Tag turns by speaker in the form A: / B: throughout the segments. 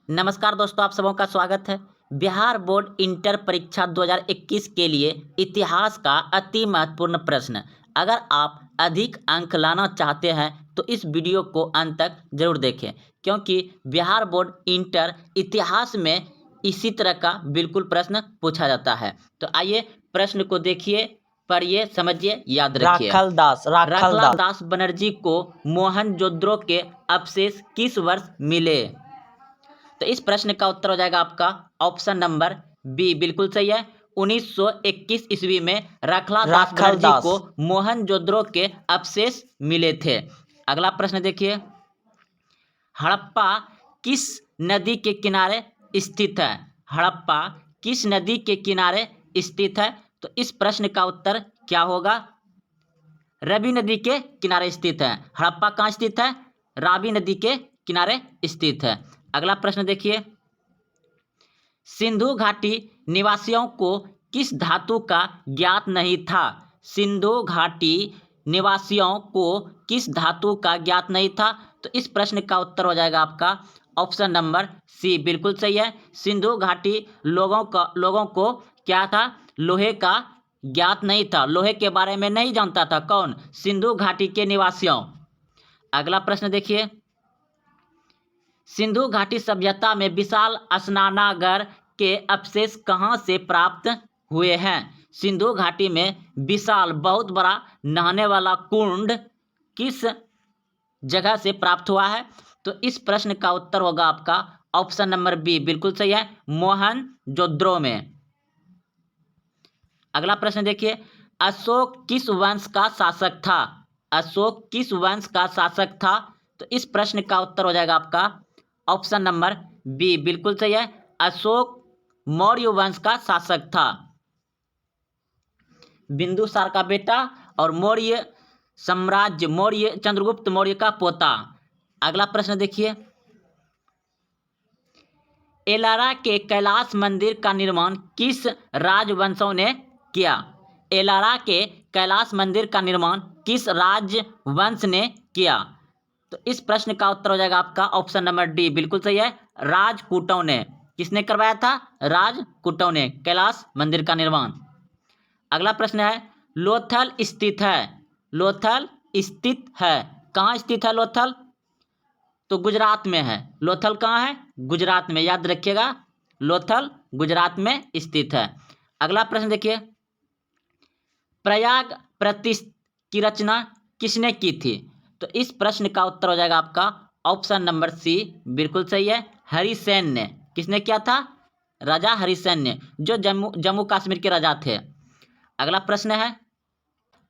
A: नमस्कार दोस्तों, आप सबों का स्वागत है। बिहार बोर्ड इंटर परीक्षा 2021 के लिए इतिहास का अति महत्वपूर्ण प्रश्न। अगर आप अधिक अंक लाना चाहते हैं तो इस वीडियो को अंत तक जरूर देखें, क्योंकि बिहार बोर्ड इंटर इतिहास में इसी तरह का बिल्कुल प्रश्न पूछा जाता है। तो आइए प्रश्न को देखिए, पढ़िए, समझिए, याद रखिए। राखलाल दास बनर्जी को मोहनजोदड़ो के अवशेष किस वर्ष मिले? तो इस प्रश्न का उत्तर हो जाएगा आपका ऑप्शन नंबर बी, बिल्कुल सही है। 1921 ईस्वी में राखलाल दास बनर्जी को मोहनजोदड़ो के अवशेष मिले थे। अगला प्रश्न देखिए, हड़प्पा किस नदी के किनारे स्थित है? हड़प्पा किस नदी के किनारे स्थित है? तो इस प्रश्न का उत्तर क्या होगा? रवि नदी के किनारे स्थित है। हड़प्पा कहाँ स्थित है? रावी नदी के किनारे स्थित है। अगला प्रश्न देखिए, सिंधु घाटी निवासियों को किस धातु का ज्ञात नहीं था? सिंधु घाटी निवासियों को किस धातु का ज्ञात नहीं था? तो इस प्रश्न का उत्तर हो जाएगा आपका ऑप्शन नंबर सी, बिल्कुल सही है। सिंधु घाटी लोगों को क्या था? लोहे का ज्ञात नहीं था। लोहे के बारे में नहीं जानता था। कौन? सिंधु घाटी के निवासियों। अगला प्रश्न देखिए, सिंधु घाटी सभ्यता में विशाल स्नानागार के अवशेष कहाँ से प्राप्त हुए हैं? सिंधु घाटी में विशाल बहुत बड़ा नहाने वाला कुंड किस जगह से प्राप्त हुआ है? तो इस प्रश्न का उत्तर होगा आपका ऑप्शन नंबर बी, बिल्कुल सही है, मोहनजोदड़ो में। अगला प्रश्न देखिए, अशोक किस वंश का शासक था? अशोक किस वंश का शासक था? तो इस प्रश्न का उत्तर हो जाएगा आपका ऑप्शन नंबर बी, बिल्कुल सही है, अशोक मौर्य वंश का शासक था। बिंदुसार का बेटा और मौर्य साम्राज्य, मौर्य चंद्रगुप्त मौर्य का पोता। अगला प्रश्न देखिए, एलारा के कैलाश मंदिर का निर्माण किस राजवंशों ने किया? एलारा के कैलाश मंदिर का निर्माण किस राजवंश ने किया? तो इस प्रश्न का उत्तर हो जाएगा आपका ऑप्शन नंबर डी, बिल्कुल सही है, राजपूतों ने। किसने करवाया था? राजपूतों ने कैलाश मंदिर का निर्माण। अगला प्रश्न है, लोथल स्थित है। लोथल स्थित है, कहाँ स्थित है लोथल? तो गुजरात में है। लोथल कहाँ है? गुजरात में, याद रखिएगा, लोथल गुजरात में स्थित है। अगला प्रश्न देखिए, प्रयाग प्रतिष्ठ की रचना किसने की थी? तो इस प्रश्न का उत्तर हो जाएगा आपका ऑप्शन नंबर सी, बिल्कुल सही है, हरिसेन ने। किसने किया था? राजा हरिसेन ने, जो जम्मू कश्मीर के राजा थे। अगला प्रश्न है,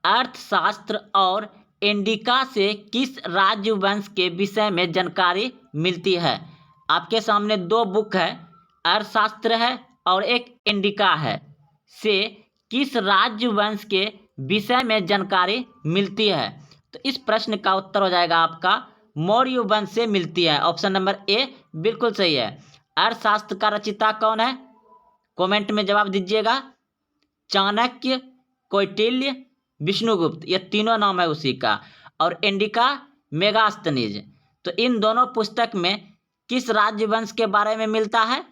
A: अर्थशास्त्र और इंडिका से किस राजवंश के विषय में जानकारी मिलती है? आपके सामने दो बुक है, अर्थशास्त्र है और एक इंडिका है। से किस राजवंश के विषय में जानकारी मिलती है? तो इस प्रश्न का उत्तर हो जाएगा आपका मौर्य वंश से मिलती है। ऑप्शन नंबर ए बिल्कुल सही है। अर्थशास्त्र का रचयिता कौन है? कमेंट में जवाब दीजिएगा। चाणक्य, कौटिल्य, विष्णुगुप्त, ये तीनों नाम है उसी का। और इंडिका मेगास्थनीज। तो इन दोनों पुस्तक में किस राजवंश के बारे में मिलता है?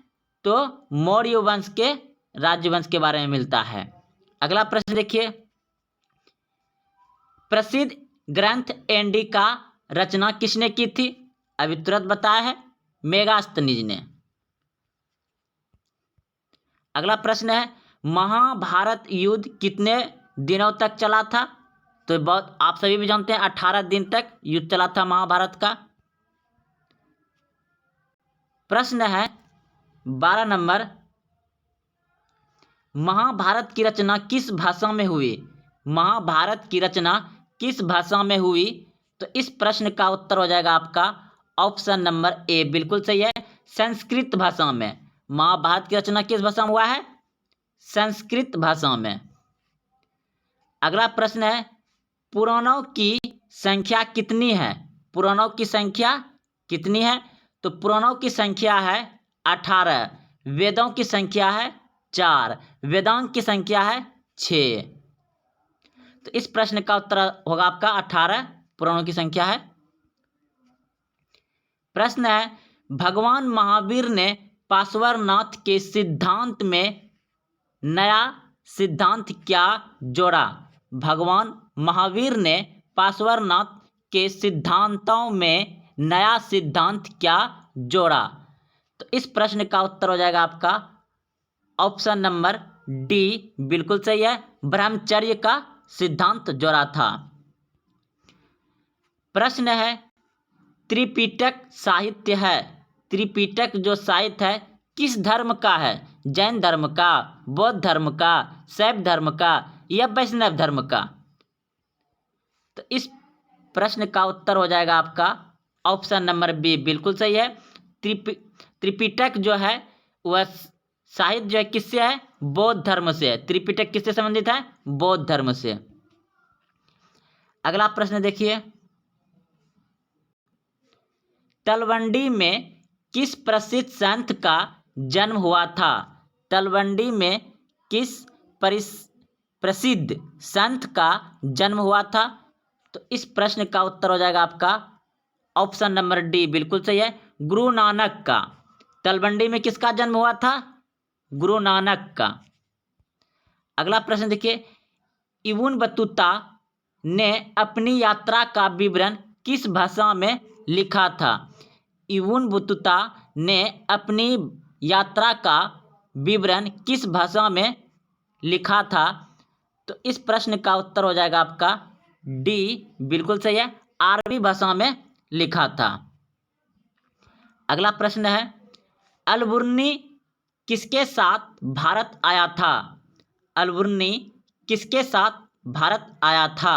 A: तो मौर्य वंश के राजवंश के बारे में मिलता है। अगला प्रश्न देखिए, प्रसिद्ध ग्रंथ इंडिका रचना किसने की थी? अभी तुरंत बताया है, मेगास्थनीज ने। अगला प्रश्न है, महाभारत युद्ध कितने दिनों तक चला था? तो बहुत आप सभी भी जानते हैं, 18 दिन तक युद्ध चला था महाभारत का। प्रश्न है 12 नंबर, महाभारत की रचना किस भाषा में हुई? महाभारत की रचना किस भाषा में हुई? तो इस प्रश्न का उत्तर हो जाएगा आपका ऑप्शन नंबर ए, बिल्कुल सही है, संस्कृत भाषा में। महाभारत की रचना किस भाषा में हुआ है? संस्कृत भाषा में। अगला प्रश्न है, पुराणों की संख्या कितनी है? पुराणों की संख्या कितनी है? तो पुराणों की संख्या है 18, वेदों की संख्या है 4, वेदांग की संख्या है 6। तो इस प्रश्न का उत्तर होगा आपका 18 पुराणों की संख्या है। प्रश्न है, भगवान महावीर ने पार्श्वनाथ के सिद्धांत में नया सिद्धांत क्या जोड़ा? भगवान महावीर ने पार्श्वनाथ के सिद्धांतों में नया सिद्धांत क्या जोड़ा? तो इस प्रश्न का उत्तर हो जाएगा आपका ऑप्शन नंबर डी, बिल्कुल सही है, ब्रह्मचर्य का सिद्धांत जोड़ा था। प्रश्न है, त्रिपिटक साहित्य है, त्रिपिटक जो साहित्य है किस धर्म का है? जैन धर्म का, बौद्ध धर्म का, शैव धर्म का या वैष्णव धर्म का? तो इस प्रश्न का उत्तर हो जाएगा आपका ऑप्शन नंबर बी, बिल्कुल सही है। त्रिपिटक जो है वह साहित्य जो है किससे है? बौद्ध धर्म से है। त्रिपिटक किससे संबंधित है? बौद्ध धर्म से। अगला प्रश्न देखिए, तलवंडी में किस प्रसिद्ध संत का जन्म हुआ था? तलवंडी में किस प्रसिद्ध संत का जन्म हुआ था? तो इस प्रश्न का उत्तर हो जाएगा आपका ऑप्शन नंबर डी, बिल्कुल सही है, गुरु नानक का। तलवंडी में किसका जन्म हुआ था? गुरु नानक का। अगला प्रश्न देखिए, इब्न बतूता ने अपनी यात्रा का विवरण किस भाषा में लिखा था? इब्न बतूता ने अपनी यात्रा का विवरण किस भाषा में लिखा था? तो इस प्रश्न का उत्तर हो जाएगा आपका डी, बिल्कुल सही है, अरबी भाषा में लिखा था। अगला प्रश्न है, अलबुर्नी किसके साथ भारत आया था? अलबुर्नी किसके साथ भारत आया था?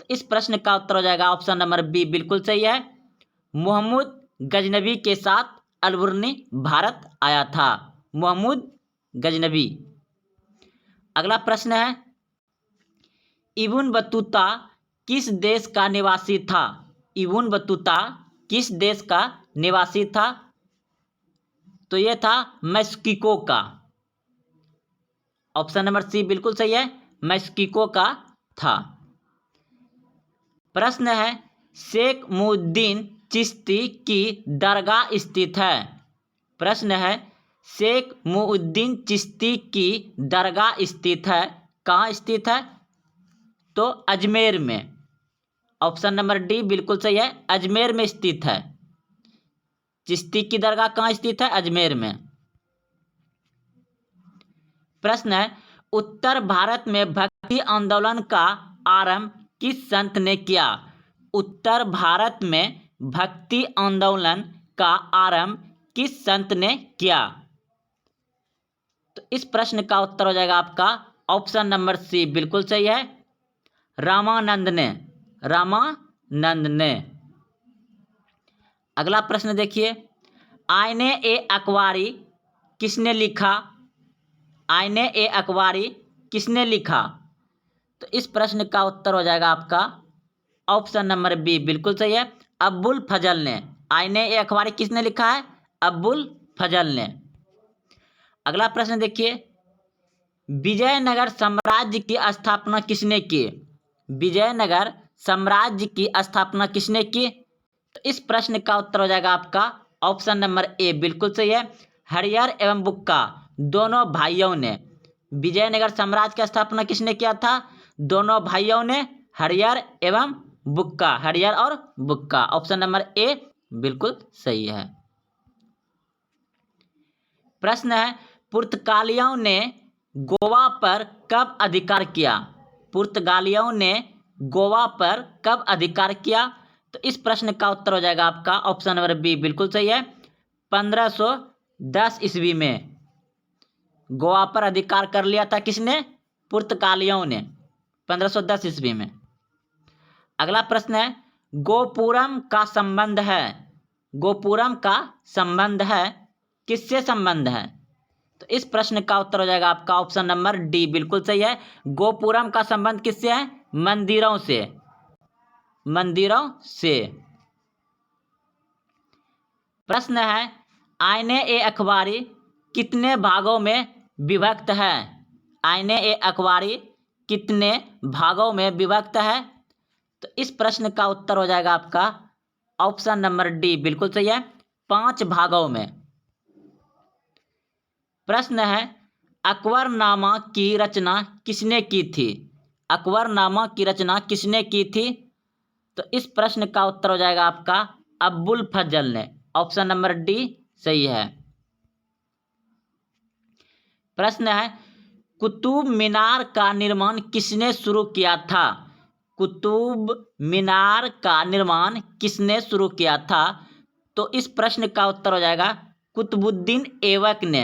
A: तो इस प्रश्न का उत्तर हो जाएगा ऑप्शन नंबर बी, बिल्कुल सही है, मुहम्मद गजनबी के साथ अलबुर्नी भारत आया था, मुहम्मद गजनबी। अगला प्रश्न है, इब्न बतूता किस देश का निवासी था? इब्न बतूता किस देश का निवासी था? तो यह था मैक्सिको का। ऑप्शन नंबर सी बिल्कुल सही है, मैक्सिको का था। प्रश्न है, शेख मुहिउद्दीन चिश्ती की दरगाह स्थित है? प्रश्न है, शेख मुहिउद्दीन चिश्ती की दरगाह स्थित है, कहाँ स्थित है? तो अजमेर में। ऑप्शन नंबर डी बिल्कुल सही है, अजमेर में स्थित है। चिश्ती की दरगाह कहाँ स्थित है? अजमेर में। प्रश्न है, उत्तर भारत में भक्ति आंदोलन का आरंभ किस संत ने किया? उत्तर भारत में भक्ति आंदोलन का आरंभ किस संत ने किया? तो इस प्रश्न का उत्तर हो जाएगा आपका ऑप्शन नंबर सी, बिल्कुल सही है, रामानंद ने, रामानंद ने। अगला प्रश्न देखिए, आईने ए अकबारी किसने लिखा? आईने ए अकबारी किसने लिखा? तो इस प्रश्न का उत्तर हो जाएगा आपका ऑप्शन नंबर बी, बिल्कुल सही है, अब्बुल फजल ने। आईने ए अकबारी किसने लिखा है? अब्बुल फजल ने। अगला प्रश्न देखिए, विजयनगर साम्राज्य की स्थापना किसने की? विजयनगर साम्राज्य की स्थापना किसने की? तो इस प्रश्न का उत्तर हो जाएगा आपका ऑप्शन नंबर ए, बिल्कुल सही है, हरियर एवं बुक्का दोनों भाइयों ने। विजयनगर साम्राज्य की स्थापना किसने किया था? दोनों भाइयों ने, हरियर एवं बुक्का, हरियर और बुक्का। ऑप्शन नंबर ए बिल्कुल सही है। प्रश्न है, पुर्तगालियों ने गोवा पर कब अधिकार किया? पुर्तगालियों ने गोवा पर कब अधिकार किया? तो इस प्रश्न का उत्तर हो जाएगा आपका ऑप्शन नंबर बी, बिल्कुल सही है, 1510 ईस्वी में गोवा पर अधिकार कर लिया था किसने? पुर्तगालियों ने, 1510 ईस्वी में। अगला प्रश्न है, गोपुरम का संबंध है, गोपुरम का संबंध है किससे संबंध है? तो इस प्रश्न का उत्तर हो जाएगा आपका ऑप्शन नंबर डी, बिल्कुल सही है, गोपुरम का संबंध किससे है? मंदिरों से, मंदिरों से। प्रश्न है, आईने ए अखबारी कितने भागों में विभक्त है? आईने ए अखबारी कितने भागों में विभक्त है? तो इस प्रश्न का उत्तर हो जाएगा आपका ऑप्शन नंबर डी, बिल्कुल सही है, 5 भागों में। प्रश्न है, अकबरनामा की रचना किसने की थी? अकबरनामा की रचना किसने की थी? तो इस प्रश्न का उत्तर हो जाएगा आपका अब्बुल फजल ने। ऑप्शन नंबर डी सही है। प्रश्न है, कुतुब मीनार का निर्माण किसने शुरू किया था? कुतुब मीनार का निर्माण किसने शुरू किया था? तो इस प्रश्न का उत्तर हो जाएगा कुतुबुद्दीन ऐबक ने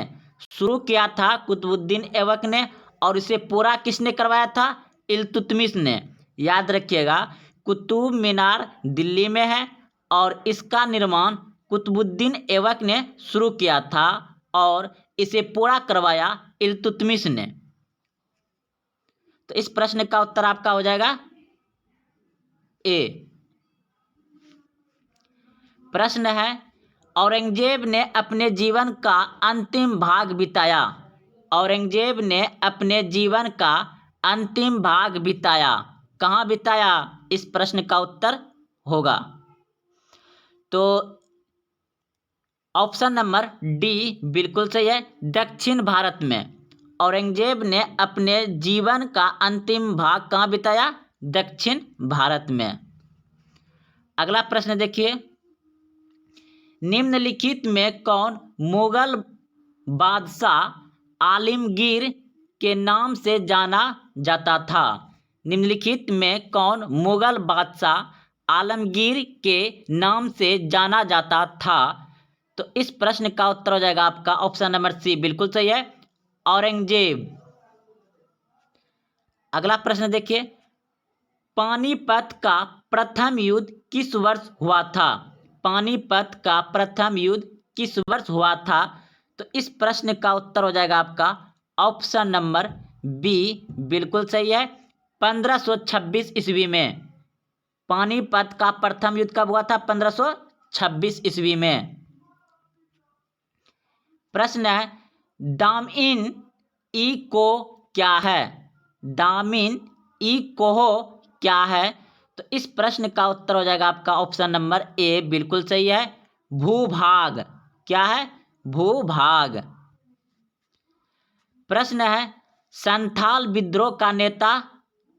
A: शुरू किया था। कुतुबुद्दीन ऐबक ने। और इसे पूरा किसने करवाया था? इल्तुतमिश ने। याद रखिएगा, कुतुब मीनार दिल्ली में है और इसका निर्माण कुतुबुद्दीन ऐबक ने शुरू किया था और इसे पूरा करवाया इल्तुतमिश ने। तो इस प्रश्न का उत्तर आपका हो जाएगा ए। प्रश्न है, औरंगजेब ने अपने जीवन का अंतिम भाग बिताया। औरंगजेब ने अपने जीवन का अंतिम भाग बिताया कहाँ बिताया? इस प्रश्न का उत्तर होगा तो ऑप्शन नंबर डी बिल्कुल सही है, दक्षिण भारत में। औरंगजेब ने अपने जीवन का अंतिम भाग कहाँ बिताया? दक्षिण भारत में। अगला प्रश्न देखिए, निम्नलिखित में कौन मुगल बादशाह आलमगीर के नाम से जाना जाता था? निम्नलिखित में कौन मुगल बादशाह आलमगीर के नाम से जाना जाता था? तो इस प्रश्न का उत्तर हो जाएगा आपका ऑप्शन नंबर सी बिल्कुल सही है, औरंगजेब। अगला प्रश्न देखिए, पानीपत का प्रथम युद्ध किस वर्ष हुआ था? पानीपत का प्रथम युद्ध किस वर्ष हुआ था? तो इस प्रश्न का उत्तर हो जाएगा आपका ऑप्शन नंबर बी बिल्कुल सही है, 1526 ईस्वी में। पानीपत का प्रथम युद्ध कब हुआ था? 1526 ईस्वी में। प्रश्न है, दामिन ई को क्या है? दामिन ई कोहो क्या है? तो इस प्रश्न का उत्तर हो जाएगा आपका ऑप्शन नंबर ए बिल्कुल सही है, भूभाग। क्या है? भूभाग। प्रश्न है, संथाल विद्रोह का नेता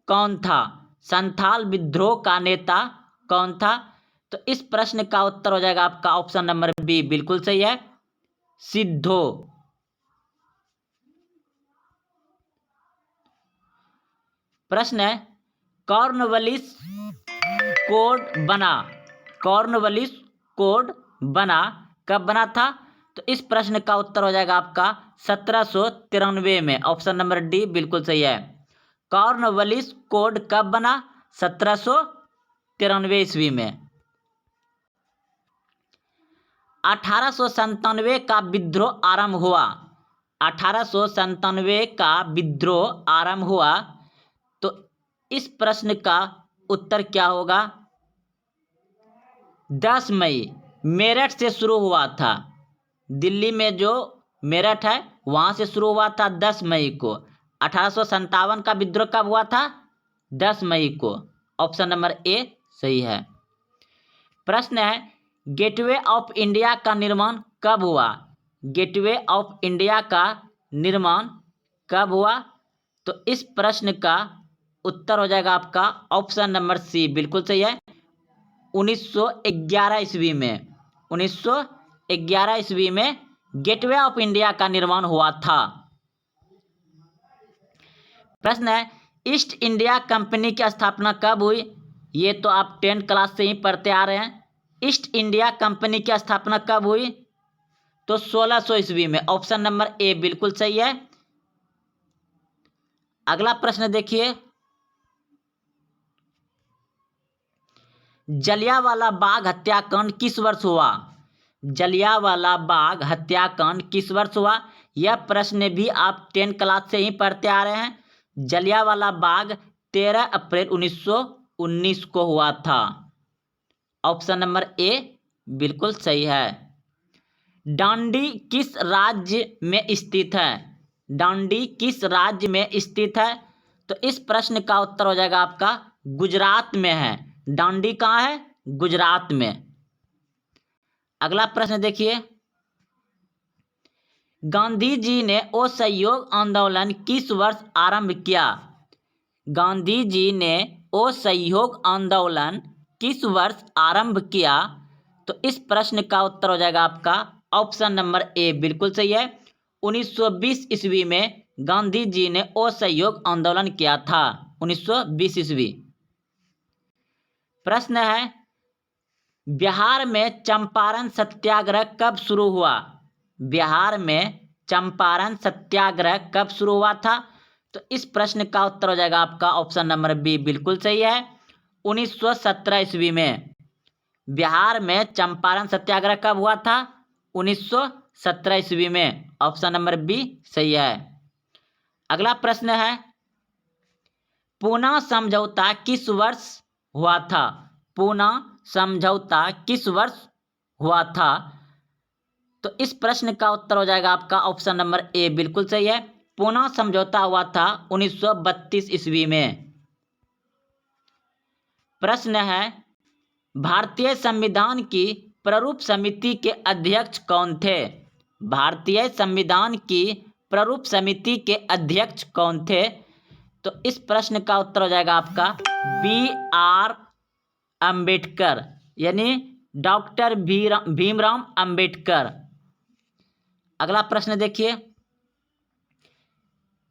A: कौन था? संथाल विद्रोह का नेता कौन था? तो इस प्रश्न का उत्तर हो जाएगा आपका ऑप्शन नंबर बी बिल्कुल सही है, सिद्धो। प्रश्न है, कॉर्नवालिस कोड बना। कॉर्नवालिस कोड बना कब बना था? तो इस प्रश्न का उत्तर हो जाएगा आपका 1793 में। ऑप्शन नंबर डी बिल्कुल सही है, कॉर्नवालिस कोड कब बना? 1793 ईस्वी में। 1897 का विद्रोह आरंभ हुआ। 1897 का विद्रोह आरंभ हुआ। तो इस प्रश्न का उत्तर क्या होगा? 10 मई मेरठ से शुरू हुआ था। दिल्ली में जो मेरठ है वहां से शुरू हुआ था 10 मई को। 1857 का विद्रोह कब हुआ था? 10 मई को। ऑप्शन नंबर ए सही है। प्रश्न है, गेटवे ऑफ इंडिया का निर्माण कब हुआ? गेटवे ऑफ इंडिया का निर्माण कब हुआ? तो इस प्रश्न का उत्तर हो जाएगा आपका ऑप्शन नंबर सी बिल्कुल सही है, 1911 ईस्वी में। 1911 ईस्वी में गेटवे ऑफ इंडिया का निर्माण हुआ था। प्रश्न है, ईस्ट इंडिया कंपनी की स्थापना कब हुई? ये तो आप 10th क्लास से ही पढ़ते आ रहे हैं। ईस्ट इंडिया कंपनी की स्थापना कब हुई? तो 1600 ईस्वी में। ऑप्शन नंबर ए बिल्कुल सही है। अगला प्रश्न देखिए, जलियांवाला बाग हत्याकांड किस वर्ष हुआ? जलियांवाला बाग हत्याकांड किस वर्ष हुआ? यह प्रश्न भी आप 10th क्लास से ही पढ़ते आ रहे हैं। जलियांवाला बाग 13 अप्रैल 1919 को हुआ था। ऑप्शन नंबर ए बिल्कुल सही है। डांडी किस राज्य में स्थित है? डांडी किस राज्य में स्थित है? तो इस प्रश्न का उत्तर हो जाएगा आपका गुजरात में है। डांडी कहाँ है? गुजरात में। अगला प्रश्न देखिए, गांधी जी ने असहयोग आंदोलन किस वर्ष आरंभ किया? गांधी जी ने असहयोग आंदोलन किस वर्ष आरंभ किया? तो इस प्रश्न का उत्तर हो जाएगा आपका ऑप्शन नंबर ए बिल्कुल सही है। 1920 ईस्वी में गांधी जी ने असहयोग आंदोलन किया था। 1920 ईस्वी। प्रश्न है, बिहार में चंपारण सत्याग्रह कब शुरू हुआ? बिहार में चंपारण सत्याग्रह कब शुरू हुआ था? तो इस प्रश्न का उत्तर हो जाएगा आपका ऑप्शन नंबर बी बिल्कुल सही है। 1917 ईस्वी में बिहार में चंपारण सत्याग्रह कब हुआ था? 1917 ईस्वी में। ऑप्शन नंबर बी सही है। अगला प्रश्न है, पूना समझौता किस वर्ष हुआ था? पूना समझौता किस वर्ष हुआ था? तो इस प्रश्न का उत्तर हो जाएगा आपका ऑप्शन नंबर ए बिल्कुल सही है। पूना समझौता हुआ था 1932 ईस्वी में। प्रश्न है, भारतीय संविधान की प्रारूप समिति के अध्यक्ष कौन थे? भारतीय संविधान की प्रारूप समिति के अध्यक्ष कौन थे? तो इस प्रश्न का उत्तर हो जाएगा आपका बी आर अंबेडकर, यानी डॉक्टर भीमराव अंबेडकर। अगला प्रश्न देखिए,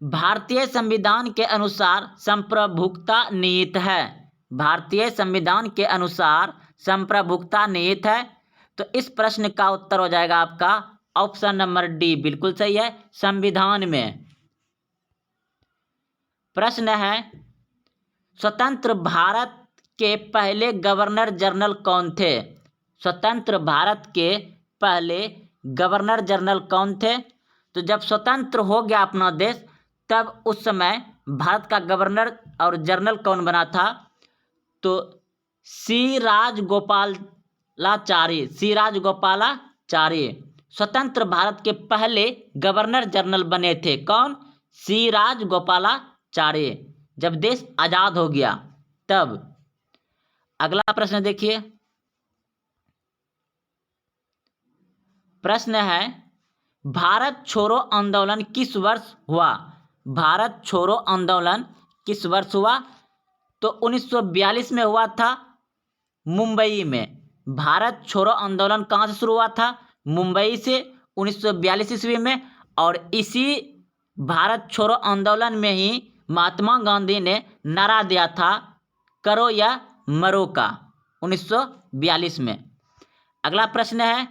A: भारतीय संविधान के अनुसार संप्रभुता निहित है। भारतीय संविधान के अनुसार संप्रभुता निहित है। तो इस प्रश्न का उत्तर हो जाएगा आपका ऑप्शन नंबर डी बिल्कुल सही है, संविधान में। प्रश्न है, स्वतंत्र भारत के पहले गवर्नर जनरल कौन थे? स्वतंत्र भारत के पहले गवर्नर जनरल कौन थे? तो जब स्वतंत्र हो गया अपना देश, तब उस समय भारत का गवर्नर और जनरल कौन बना था? तो सी राजगोपालाचारी। सी राजगोपालाचारी स्वतंत्र भारत के पहले गवर्नर जनरल बने थे। कौन? सी राजगोपालाचारी, जब देश आजाद हो गया तब। अगला प्रश्न देखिए, प्रश्न है, भारत छोड़ो आंदोलन किस वर्ष हुआ? भारत छोड़ो आंदोलन किस वर्ष हुआ? तो 1942 में हुआ था, मुंबई में। भारत छोड़ो आंदोलन कहाँ से शुरू हुआ था? मुंबई से 1942 ईस्वी में। और इसी भारत छोड़ो आंदोलन में ही महात्मा गांधी ने नारा दिया था, करो या मरो का, 1942 में। अगला प्रश्न है,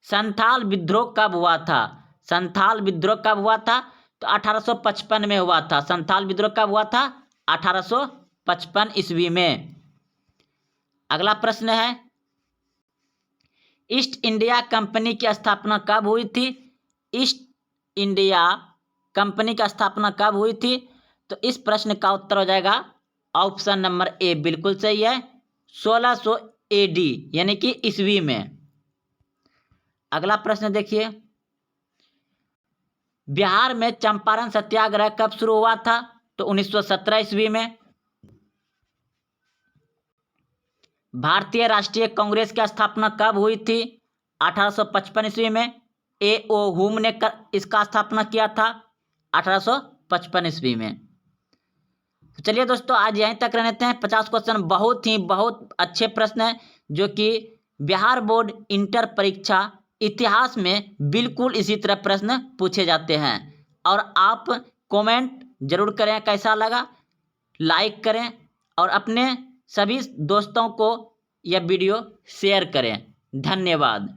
A: संथाल विद्रोह कब हुआ था? संथाल विद्रोह कब हुआ था? तो 1855 में हुआ था। संथाल विद्रोह कब हुआ था? 1855 ईस्वी में। अगला प्रश्न है, ईस्ट इंडिया कंपनी की स्थापना कब हुई थी? ईस्ट इंडिया कंपनी की स्थापना कब हुई थी? तो इस प्रश्न का उत्तर हो जाएगा ऑप्शन नंबर ए बिल्कुल सही है, 1600 AD यानी कि ईस्वी में। अगला प्रश्न देखिए, बिहार में चंपारण सत्याग्रह कब शुरू हुआ था? तो 1917 ईस्वी में। भारतीय राष्ट्रीय कांग्रेस की स्थापना कब हुई थी? 1855 ईस्वी में। A.O. हुम ने इसका स्थापना किया था 1855 ईस्वी में। तो चलिए दोस्तों, आज यहीं तक रहने देते हैं। 50 क्वेश्चन बहुत अच्छे प्रश्न हैं, जो कि बिहार बोर्ड इंटर परीक्षा इतिहास में बिल्कुल इसी तरह प्रश्न पूछे जाते हैं। और आप कमेंट जरूर करें कैसा लगा, लाइक करें और अपने सभी दोस्तों को यह वीडियो शेयर करें। धन्यवाद।